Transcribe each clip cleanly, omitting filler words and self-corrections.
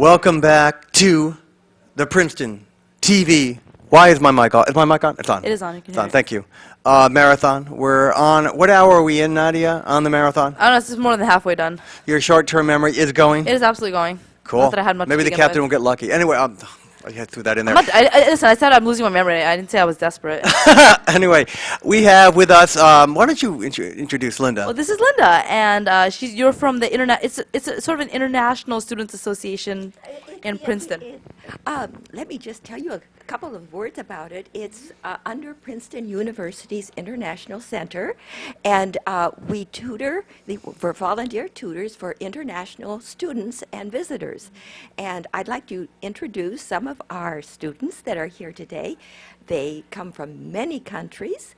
Welcome back to the Princeton TV. Why is my mic on? Is my mic on? It's on. It is on. You can It's hear on. it. Thank you. Marathon. We're on. What hour are we in, Nadia, on the marathon? I don't know. This is more than halfway done. Your short-term memory is going? It is absolutely going. Cool. Not that I had much Maybe to the begin captain with. will get lucky. Anyway, I threw that in there. Listen, I said I'm losing my memory. I didn't say I was desperate. Anyway, we have with us. Why don't you introduce Linda? Well, this is Linda, and you're from the It's sort of an international students association in Princeton. Let me just tell you a couple of words about it. It's under Princeton University's International Center, and we tutor, we're volunteer tutors for international students and visitors. And I'd like to introduce some of our students that are here today. They come from many countries,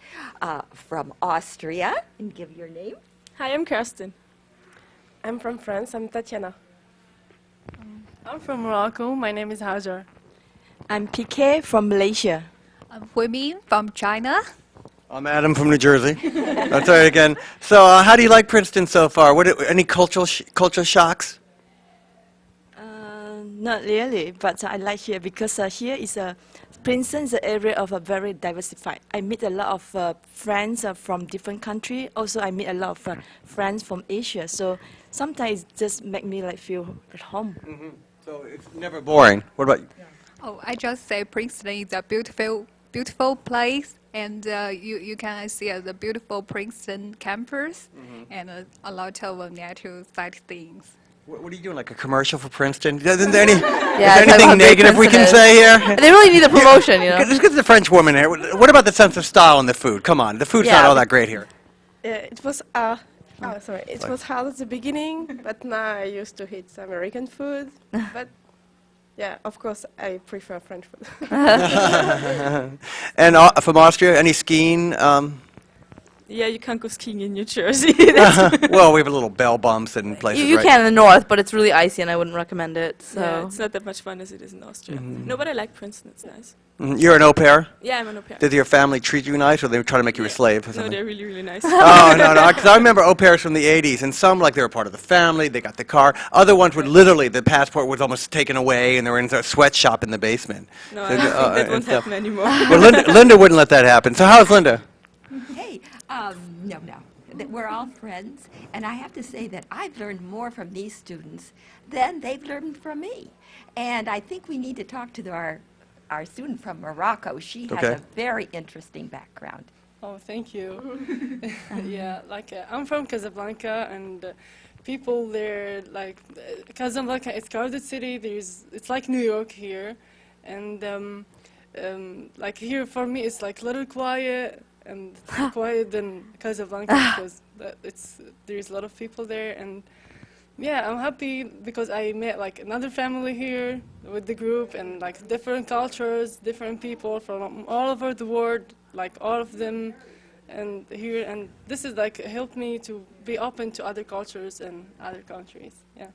from Austria, and give your name. Hi, I'm Kirsten. I'm from France. I'm Tatiana. I'm from Morocco. My name is Hajar. I'm Piquet from Malaysia. I'm Hui Min from China. I'm Adam from New Jersey. That's right again. So, how do you like Princeton so far? Any cultural shocks? Not really, but I like here because here is Princeton is an area of a very diversified. I meet a lot of friends from different countries. Also, I meet a lot of friends from Asia. So sometimes it just make me feel at home. Mm-hmm. So it's never boring. What about you? Oh, I just say Princeton is a beautiful place, and you can see the beautiful Princeton campus and a lot of natural sightseeing. What are you doing? Like a commercial for Princeton? Isn't there Yeah, is it's there like anything how big negative we can Princeton say is. here? They really need the promotion, you know. Let's get the French woman here. What about the sense of style in the food? Come on, the food's not Yeah. all that great here. It was It was hard at the beginning, but now I used to eat American food. But yeah, of course, I prefer French food. And from Austria, any skiing? Yeah, you can't go skiing in New Jersey. Well, we have a little bell bumps and places, You right? can in the north, but it's really icy, and I wouldn't recommend it. So Yeah, it's not that much fun as it is in Austria. No, but I like Princeton. It's nice. You're an au pair? Yeah, I'm an au pair. Did your family treat you nice, or they try to make you a slave or No, something? they're really, really nice. Oh, no, because I remember au pairs from the 80s, and some, like, they were part of the family, they got the car. Other ones would literally, the passport was almost taken away, and they were in a sweatshop in the basement. No, I don't think that and won't stuff. happen anymore. Well, Linda wouldn't let that happen. So how's Linda? Hey, no. We're all friends, and I have to say that I've learned more from these students than they've learned from me. And I think we need to talk to our student from Morocco. She has Okay. a very interesting background. Oh, thank you. Yeah, I'm from Casablanca, and people there, Casablanca, it's crowded city. It's like New York here, and here for me, it's like little quiet. And quiet than Casablanca because there's a lot of people there, and yeah, I'm happy because I met another family here with the group, and different cultures, different people from all over the world, all of them, and here, and this is helped me to be open to other cultures and other countries. Yeah.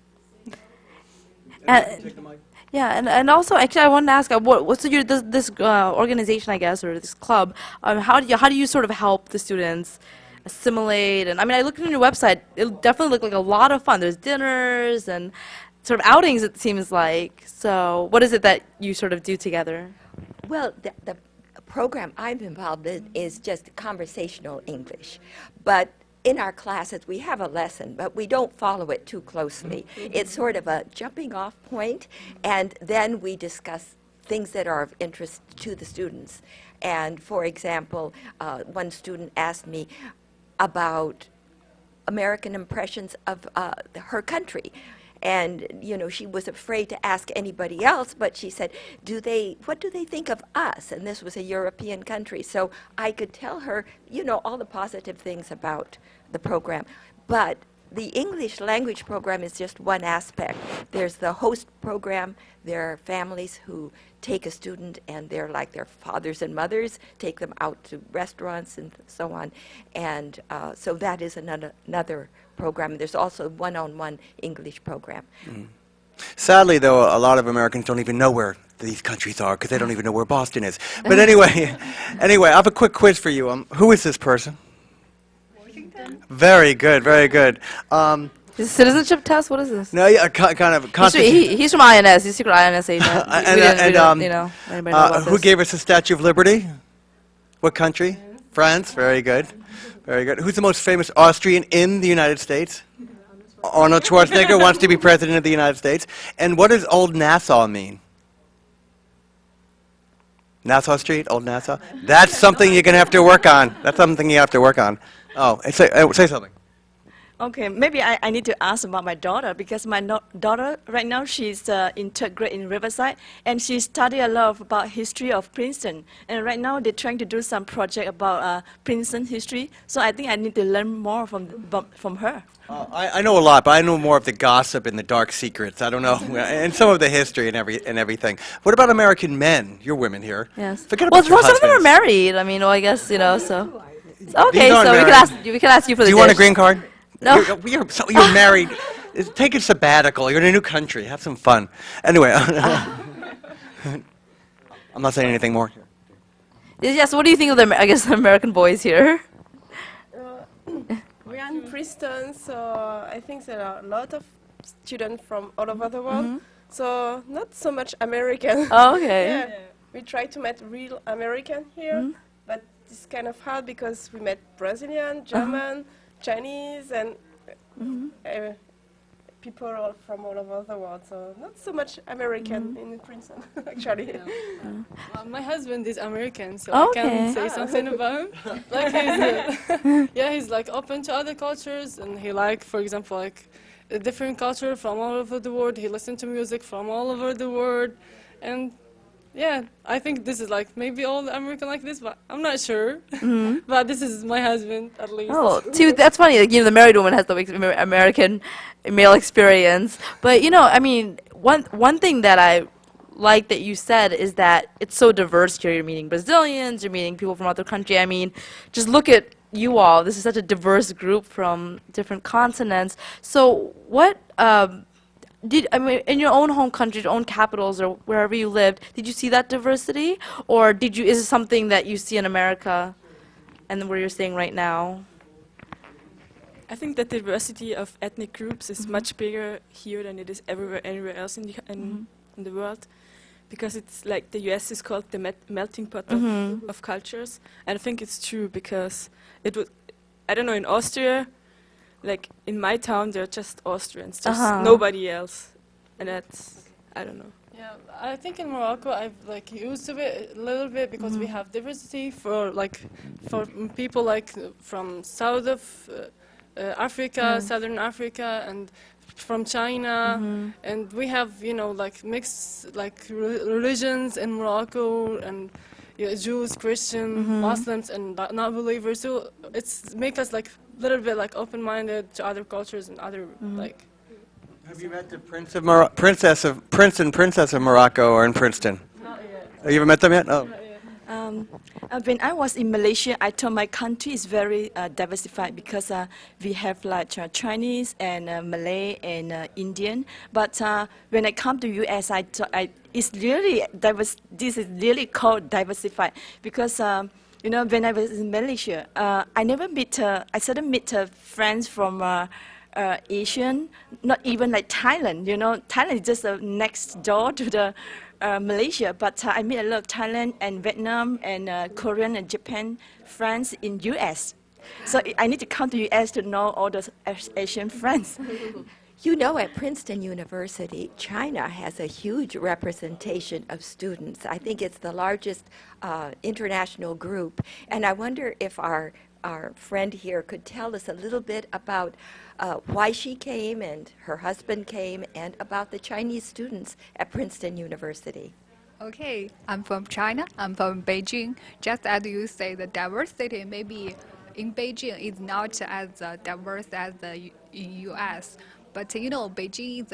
yeah, and also actually I wanted to ask, what's this organization, I guess, or this club? How do you sort of help the students assimilate? And I mean, I looked at your website; it definitely looked like a lot of fun. There's dinners and sort of outings, it seems like. So, what is it that you sort of do together? Well, the program I'm involved in is just conversational English, but in our classes, we have a lesson, but we don't follow it too closely. It's sort of a jumping off point, and then we discuss things that are of interest to the students. And for example, one student asked me about American impressions of her country. And, she was afraid to ask anybody else, but she said, what do they think of us? And this was a European country. So I could tell her, all the positive things about the program. But the English language program is just one aspect. There's the host program. There are families who take a student and they're like their fathers and mothers, take them out to restaurants and so on. And so that is another program. There's also one-on-one English program. Sadly, though, a lot of Americans don't even know where these countries are because they don't even know where Boston is. But anyway, I have a quick quiz for you. Who is this person? Very good, very good. Is it citizenship test? What is this? No, yeah, kind of. He's from INS. He's secret INS agent. You know, anybody know about Who this? gave us the Statue of Liberty? What country? France. Very good. Very good. Who's the most famous Austrian in the United States? Arnold Schwarzenegger wants to be president of the United States. And what does Old Nassau mean? Nassau Street, Old Nassau? That's something you're going to have to work on. That's something you have to work on. Oh, say something. Okay, maybe I need to ask about my daughter because my daughter right now she's in third grade in Riverside and she study a lot about history of Princeton and right now they're trying to do some project about Princeton history. So I think I need to learn more from her. I know a lot, but I know more of the gossip and the dark secrets. I don't know, and some of the history and everything. What about American men? You're women here. Yes. Forget Well, about your some of them are husbands. married. I mean, well, I guess so. Okay, These aren't so married. we can ask you for the. Do you want a dish. green card? No. You're married. Take a sabbatical. You're in a new country. Have some fun. Anyway, I'm not saying anything more. Yes. What do you think of the the American boys here? We are in Princeton, so I think there are a lot of students from all over the world. So not so much American. Oh, okay. Yeah. We try to meet real American here, but it's kind of hard because we met Brazilian, German, Chinese, and people from all over the world. So not so much American in Princeton, actually. My husband is American, so Okay. I can say something about him. Like he's like open to other cultures, and he like, for example, like a different culture from all over the world. He listens to music from all over the world, and yeah, I think this is like maybe all American like this, but I'm not sure. But this is my husband at least. Oh, see, that's funny. Like, the married woman has the American male experience. But I mean, one thing that I like that you said is that it's so diverse here. You're meeting Brazilians, you're meeting people from other countries. I mean, just look at you all. This is such a diverse group from different continents. So what in your own home country, your own capitals, or wherever you lived, did you see that diversity, or is it something that you see in America, and where you're staying right now? I think that the diversity of ethnic groups is much bigger here than it is anywhere else in the world, because it's like the U.S. is called the melting pot of cultures, and I think it's true because it would. I don't know, in Austria. Like in my town, they're just Austrians, just nobody else, and that's I don't know. Yeah, I think in Morocco I've like used to it a little bit because we have diversity for people like from south of Africa, southern Africa, and from China, and we have like mixed like religions in Morocco and. Yeah, Jews, Christian, Muslims, and not believers. So it's make us like a little bit like open-minded to other cultures and other like. Have you met the Prince and Princess of Morocco or in Princeton? Not yet. Have you ever met them yet? Oh. When I was in Malaysia, I thought my country is very diversified because we have like Chinese and Malay and Indian. But when I come to US, I thought it's really diverse. This is really called diversified because when I was in Malaysia, I never meet. I suddenly meet friends from Asian, not even like Thailand. Thailand is just next door to the. Malaysia, but I meet a lot of Thailand and Vietnam and Korean and Japan friends in US. So I need to come to US to know all those Asian friends. You know, at Princeton University, China has a huge representation of students. I think it's the largest international group. And I wonder if our friend here could tell us a little bit about why she came and her husband came and about the Chinese students at Princeton University. Okay, I'm from China. I'm from Beijing. Just as you say, the diversity maybe in Beijing is not as diverse as in U.S. But Beijing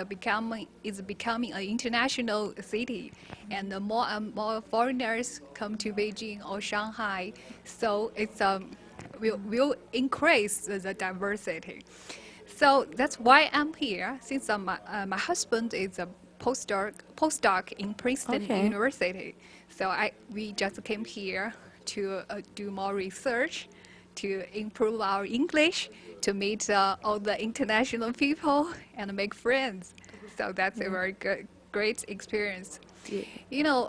is becoming an international city, and more and more foreigners come to Beijing or Shanghai. So it's will increase the diversity. So that's why I'm here. Since my husband is a postdoc in Princeton University, so we just came here to do more research, to improve our English, to meet all the international people and make friends. So that's a very great experience. You know,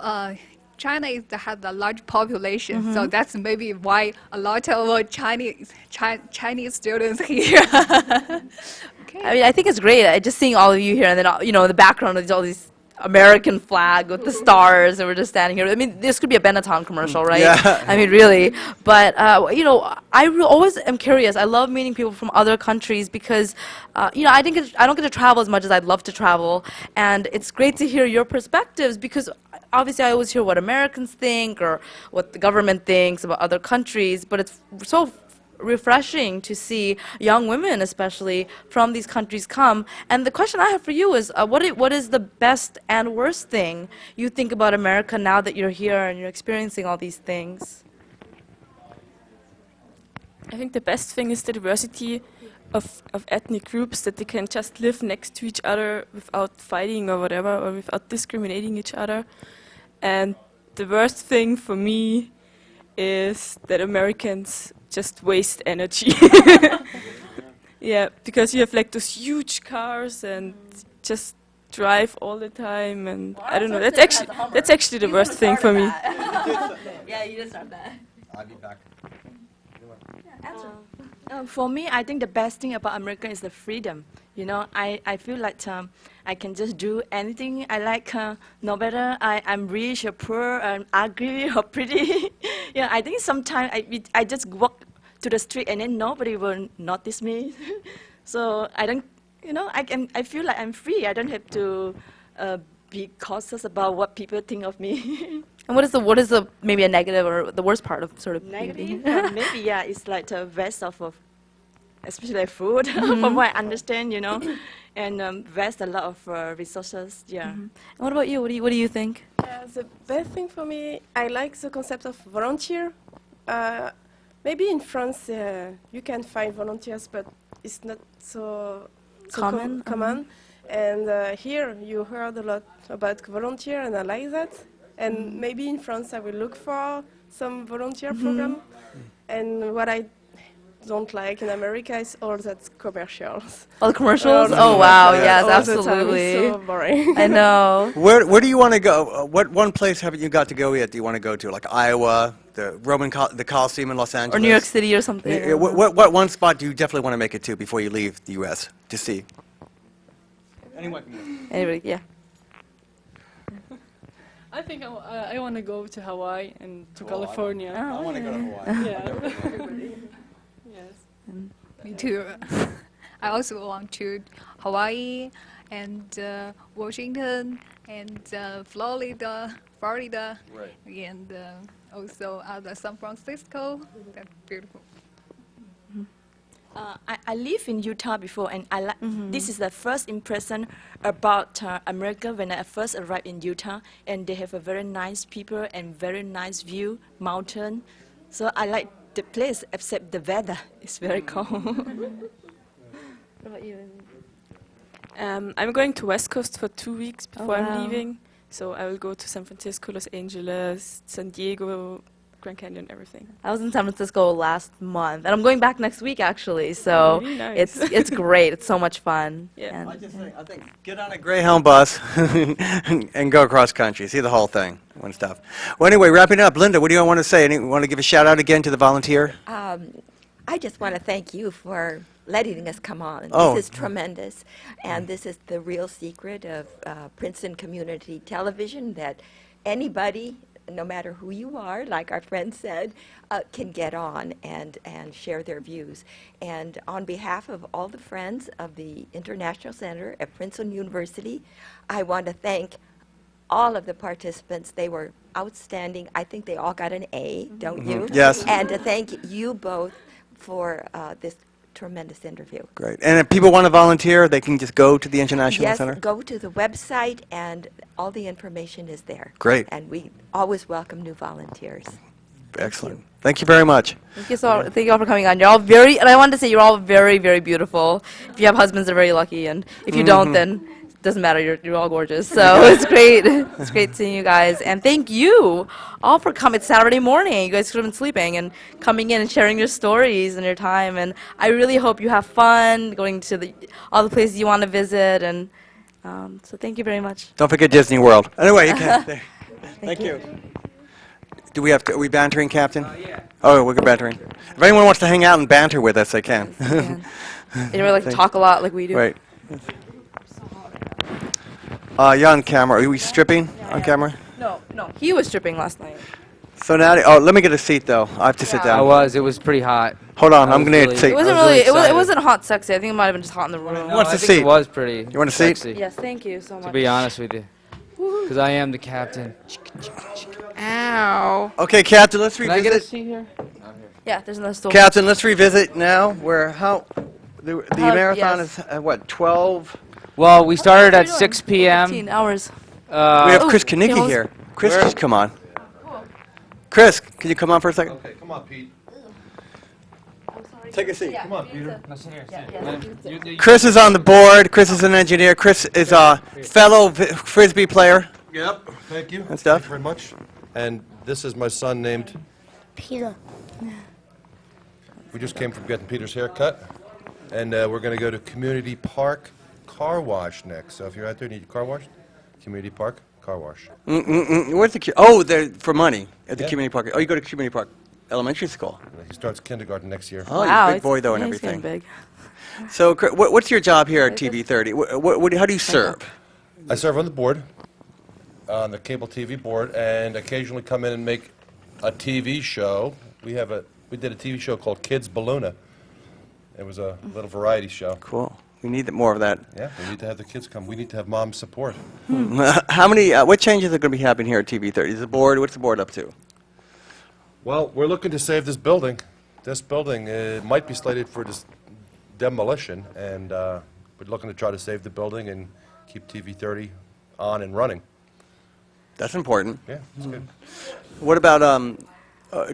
China has a large population, so that's maybe why a lot of Chinese students here. I mean, I think it's great. Just seeing all of you here, and then you know, in the background, there's all these American flag with the stars, and we're just standing here. I mean, this could be a Benetton commercial, right? Yeah. I mean, really. But you know, always am curious. I love meeting people from other countries because, you know, I don't get to travel as much as I'd love to travel, and it's great to hear your perspectives because obviously I always hear what Americans think or what the government thinks about other countries, but it's so refreshing to see young women, especially from these countries, come. And the question I have for you is, what is the best and worst thing you think about America now that you're here and you're experiencing all these things? I think the best thing is the diversity of ethnic groups, that they can just live next to each other without fighting or whatever, or without discriminating each other. And the worst thing for me is that Americans just waste energy. Yeah, because you have like those huge cars and just drive all the time, and I don't know. That's actually the worst thing for me. Yeah, you just start that. I'll be back. For me, I think the best thing about America is the freedom. You know, I feel like I can just do anything I like, no matter I'm rich or poor, ugly or pretty. Yeah, I think sometimes I just walk to the street and then nobody will notice me. So I don't, you know, I feel like I'm free. I don't have to be cautious about what people think of me. And what is the maybe a negative or the worst part of sort of Negative, maybe yeah, it's like the waste of especially food, from what I understand, you know, and waste a lot of resources. Yeah. And what about you? What do you think? The best thing for me, I like the concept of volunteer. Maybe in France you can find volunteers, but it's not so Common? common. And here you heard a lot about volunteer, and I like that. And maybe in France I will look for some volunteer program. And what I don't like in America is all that commercials. All the commercials? All Oh the wow, commercials yes, all the time. absolutely. It's so boring. I know. Where do you want to go? What one place haven't you got to go yet? Do you want to go to, like Iowa, the the Coliseum in Los Angeles, Or New York City or something. What one spot do you definitely want to make it to before you leave the U.S. to see? Anyone? Anybody? Yeah. I think I want to go to Hawaii and to California. I want to go to Hawaii. Yeah. Yes. Me too. I also want to Hawaii and Washington and Florida, Right. and also San Francisco. That's beautiful. I live in Utah before, and this is the first impression about America when I first arrived in Utah, and they have a very nice people and very nice view, mountain. So I like the place, except the weather is very cold. What about you? I'm going to West Coast for 2 weeks before wow. I'm leaving. So I will go to San Francisco, Los Angeles, San Diego, Grand Canyon, everything. I was in San Francisco last month, and I'm going back next week actually. So Really nice. it's great. It's so much fun. Yeah. And, I think get on a Greyhound bus and go across country, see the whole thing, one stuff. Well, anyway, wrapping up, Linda, what do you want to say? Want to give a shout out again to the volunteer? I just want to thank you for letting us come on. Oh. This is tremendous, and this is the real secret of Princeton Community Television, that anybody, no matter who you are, like our friend said, can get on and share their views. And on behalf of all the friends of the International Center at Princeton University, I want to thank all of the participants. They were outstanding. I think they all got an A, don't you? Yes. And to thank you both for this tremendous interview. Great. And if people want to volunteer, they can just go to the International Yes, Center? go to the website, and all the information is there. Great. And we always welcome new volunteers. Excellent. Thank you very much. thank you all for coming on. You're all and I wanted to say you're all very, very beautiful. If you have husbands, they're very lucky, and if you don't, then doesn't matter. You're all gorgeous. So it's great. It's great seeing you guys. And thank you all for coming. It's Saturday morning. You guys could have been sleeping and coming in and sharing your stories and your time. And I really hope you have fun going to all the places you want to visit. And so thank you very much. Don't forget Disney World. Anyway, you can. Thank you. Do we have? Are we bantering, Captain? Yeah. Oh, we're bantering. If anyone wants to hang out and banter with us, they can. They don't really talk a lot like we do. Right. You're on camera. Are we stripping on camera? No, he was stripping last night. So now, let me get a seat though. I have to sit Yeah. down. It was pretty hot. Hold on, I I'm was gonna really- take. It wasn't I was really really. It excited. wasn't hot sexy. I think it might have been just hot in the room. No, What's I the think seat? It was pretty. You want a seat? sexy, Yes, thank you so much. To be honest with you, because I am the captain. Ow. Okay, Captain. Let's Can I get a revisit. seat here? Yeah, there's another stool. Captain, let's revisit now. The marathon yes. is what 12. Well, we started What are at you doing? 6 p.m. 15 hours. We have Oh, Chris okay, Kanicki hold- here. Chris, Where? just come on. Chris, can you come on for a second? Okay, come on, Pete. Take a seat. Come on, Peter. Chris is on the board. Chris is an engineer. Chris is a fellow frisbee player. Yep. Thank you. And stuff. Thank you very much. And this is my son named Peter. We just came from getting Peter's haircut, and we're going to go to Community Park Car Wash next. So if you're out there and need your car washed, Community Park Car Wash. Where's the? Oh, they're for money at the Yeah. community park. Oh, you go to community park elementary school. He starts kindergarten next year. Oh, you're Wow, a big boy though and yeah, he's getting everything. big. So, what's your job here at TV30? How do you serve? I serve on the board, on the cable TV board, and occasionally come in and make a TV show. We did a TV show called Kids Balluna. It was a little variety show. Cool. We need more of that. Yeah, we need to have the kids come. We need to have mom support. How many? What changes are going to be happening here at TV30? Is the board? What's the board up to? Well, we're looking to save this building. This building might be slated for demolition, and we're looking to try to save the building and keep TV30 on and running. That's important. Yeah, that's good. What about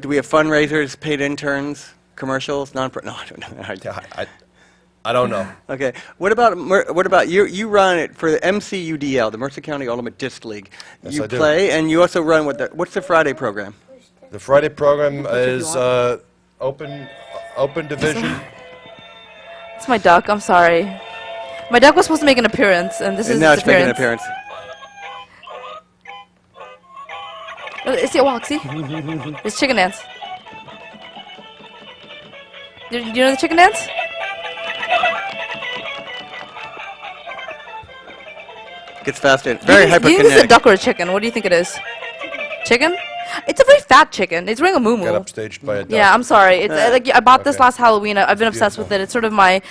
do we have fundraisers, paid interns, commercials, no, I don't know. Yeah, I don't know. Okay. What about you? You run it for the MCUDL, the Mercer County Ultimate Disc League. Yes, You I do. play, and you also run what's the Friday program? The Friday program is open division. It's my duck. I'm sorry. My duck was supposed to make an appearance, and this is Now its it's making an appearance. appearance. See it walk. See? It's chicken dance. Do you know the chicken dance? Gets faster. Very Do you think this is a hyperkinetic. duck or a chicken? What do you think it is? Chicken? It's a very fat chicken. It's wearing a Got muumuu. upstaged by a duck. Yeah, I'm sorry. It's like I bought this Okay. last Halloween. I've been obsessed with it. It's sort of my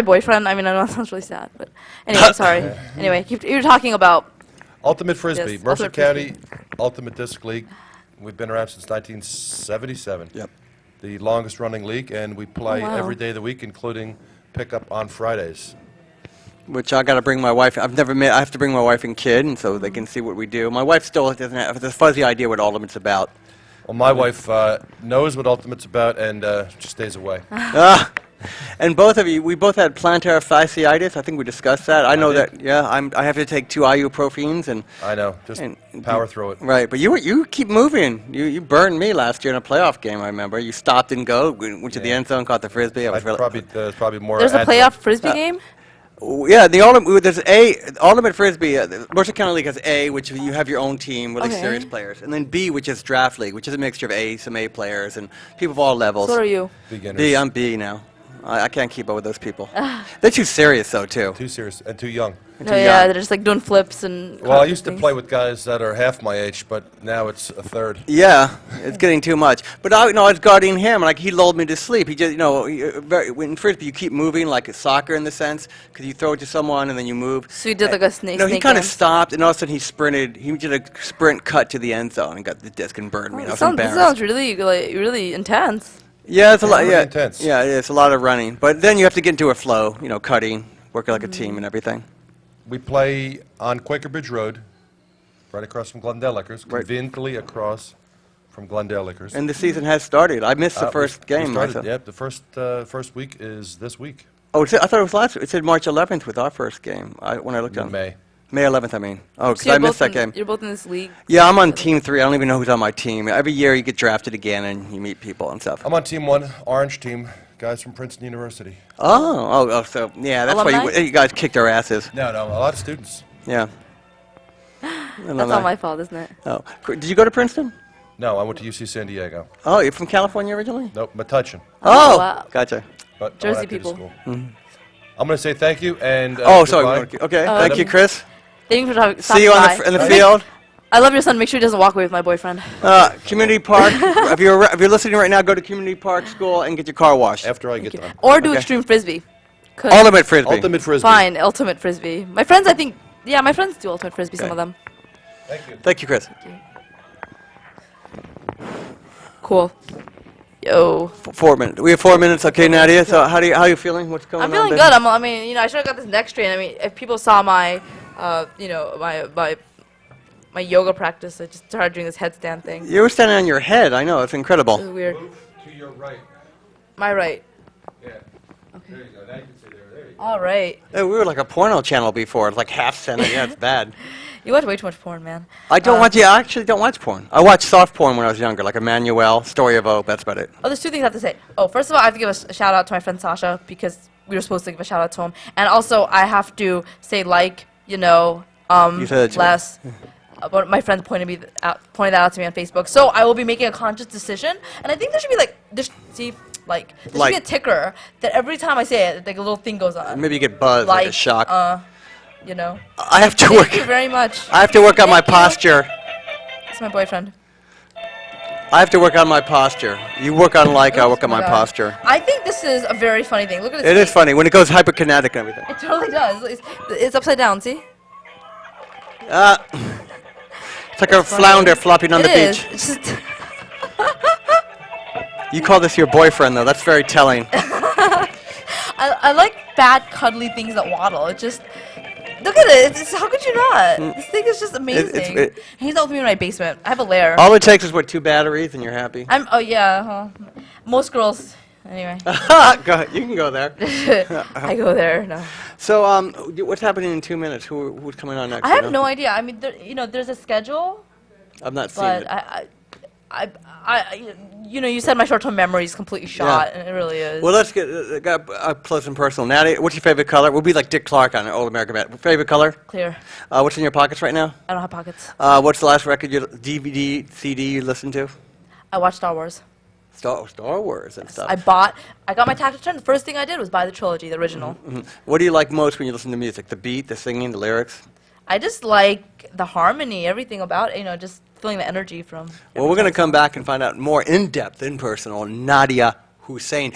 boyfriend. I mean, I know that sounds really sad, but anyway, sorry. Anyway, you're talking about Ultimate Frisbee, Yes, Mercer Ultimate County Ultimate Disc League. We've been around since 1977. Yep. The longest running league, and we play wow. every day of the week, including pickup on Fridays. Which I got to bring my wife. I've never met. I have to bring my wife and kid, and so they can see what we do. My wife still doesn't have a fuzzy idea what Ultimate's about. Well, my wife knows what Ultimate's about and just stays away. And both of you, we both had plantar fasciitis. I think we discussed that. I know did. that. Yeah, I have to take 2 ibuprofens and. I know, just And- power through it. Right, but you keep moving. You burned me last year in a playoff game. I remember you stopped and go, went to the end zone, caught the frisbee. I was really, Probably more. there's a agile. playoff frisbee game. yeah. The ultimate there's ultimate frisbee. The Mercer County League has A, which you have your own team, really Okay. serious players, and then B, which is draft league, which is a mixture of some A players and people of all levels. So what are you? Beginners. B, I'm B now. I can't keep up with those people. They're too serious though too. Too serious and too young. Oh yeah, they're just like doing flips and. Well, I used to things. play with guys that are half my age, but now it's a third. Yeah, it's getting too much. But I was guarding him, like he lulled me to sleep. He just, in frisbee you keep moving like soccer in the sense, because you throw it to someone and then you move. So you did like a snake. No, he snake kind of dance? stopped, and all of a sudden he sprinted. He did a sprint cut to the end zone and got the disc and burned me. Oh, I was this embarrassed. sounds really really intense. Yeah, it's a lot. really Yeah, intense. yeah, it's a lot of running. But then you have to get into a flow. Cutting, working like a Mm. team and everything. We play on Quaker Bridge Road, right across from Glendale Liquors, Right. conveniently across from Glendale Liquors. And the season has started. I missed the first game. We started, myself. yep, the first week is this week. Oh, I thought it was last. It said March 11th with our first game. When I looked on May. May 11th. I mean. Oh, because So you're I missed both that game. You're both in this league. Yeah, I'm on Team 3. I don't even know who's on my team. Every year you get drafted again and you meet people and stuff. I'm on Team 1, Orange Team, guys from Princeton University. So yeah, that's why Alumni? you guys kicked our asses. No, a lot of students. Yeah. That's all my fault, isn't it? Oh, did you go to Princeton? No, I went to UC San Diego. Oh, you're from California originally? Nope, Metuchen. Oh, wow. gotcha. But I went Jersey out to people. school. I'm going to say thank you and Oh, sorry. goodbye. Okay, Oh, thank okay. you, Chris. Thank you for See you on in the field. I love your son. Make sure he doesn't walk away with my boyfriend. Community Park. if you're listening right now, go to Community Park School and get your car washed. After I get done. Or do Okay. extreme frisbee. 'Cause- Ultimate Frisbee. Ultimate Frisbee. Fine, ultimate frisbee. My friends, I think, yeah, my friends do ultimate frisbee. Some Okay. of them. Thank you. Thank you, Chris. Cool. Yo. 4 minutes. We have 4 minutes. Okay, Nadia. So how are you feeling? What's going on? I'm feeling babe? good. I mean, you know, I should have got this neck strain. I mean, if people saw my, you know, my yoga practice, I just started doing this headstand thing. You were standing on your head. I know. It's It incredible. was weird. To your right. My right. Yeah. There you go. Now you can see there. You go. All right. We were like a porno channel before. It's like half standing. Yeah, it's bad. You watch way too much porn, man. I don't watch. Yeah, I actually don't watch porn. I watched soft porn when I was younger, like Emmanuel, Story of Hope. That's about it. Oh, there's two things I have to say. Oh, first of all, I have to give a shout out to my friend Sasha because we were supposed to give a shout out to him, and also I have to say You said that you- less. But my friend pointed that out to me on Facebook. So I will be making a conscious decision, and I think there should be there should be a ticker that every time I say it, like a little thing goes on. Maybe you get buzzed, like a shock. You know. I have to Thank work. you very much. I have to work on my Thank you. posture. It's my boyfriend. I have to work on my posture. You work on I Oops, work on my God. posture. I think this is a very funny thing. Look at this. It is funny when it goes hyperkinetic and everything. It totally does. It's upside down. See? It's like a flounder flopping on the It is. beach. It's just. You call this your boyfriend, though. That's very telling. I like fat, cuddly things that waddle. It just. Look at it. How could you not? This thing is just amazing. He's out with me in my basement. I have a lair. All it takes is, 2 batteries and you're happy? Oh, yeah. Huh. Most girls. Anyway. Go ahead. You can go there. I go there. No. So, what's happening in 2 minutes? Who's coming on next? I have no idea. I mean, there's a schedule, I've not seen but it. you said my short-term memory is completely shot, and it really is. Well, let's get up close and personal. Nadia, what's your favorite color? We'll be like Dick Clark on Old American Bad. Favorite color? Clear. What's in your pockets right now? I don't have pockets. What's the last record, DVD, CD you listened to? I watched Star Wars. Star Wars and stuff. I got my tax return. The first thing I did was buy the trilogy, the original. What do you like most when you listen to music? The beat, the singing, the lyrics? I just like the harmony, everything about it, just feeling the energy from. Well, we're going to come back and find out more in depth, in person on Nadia Hussein.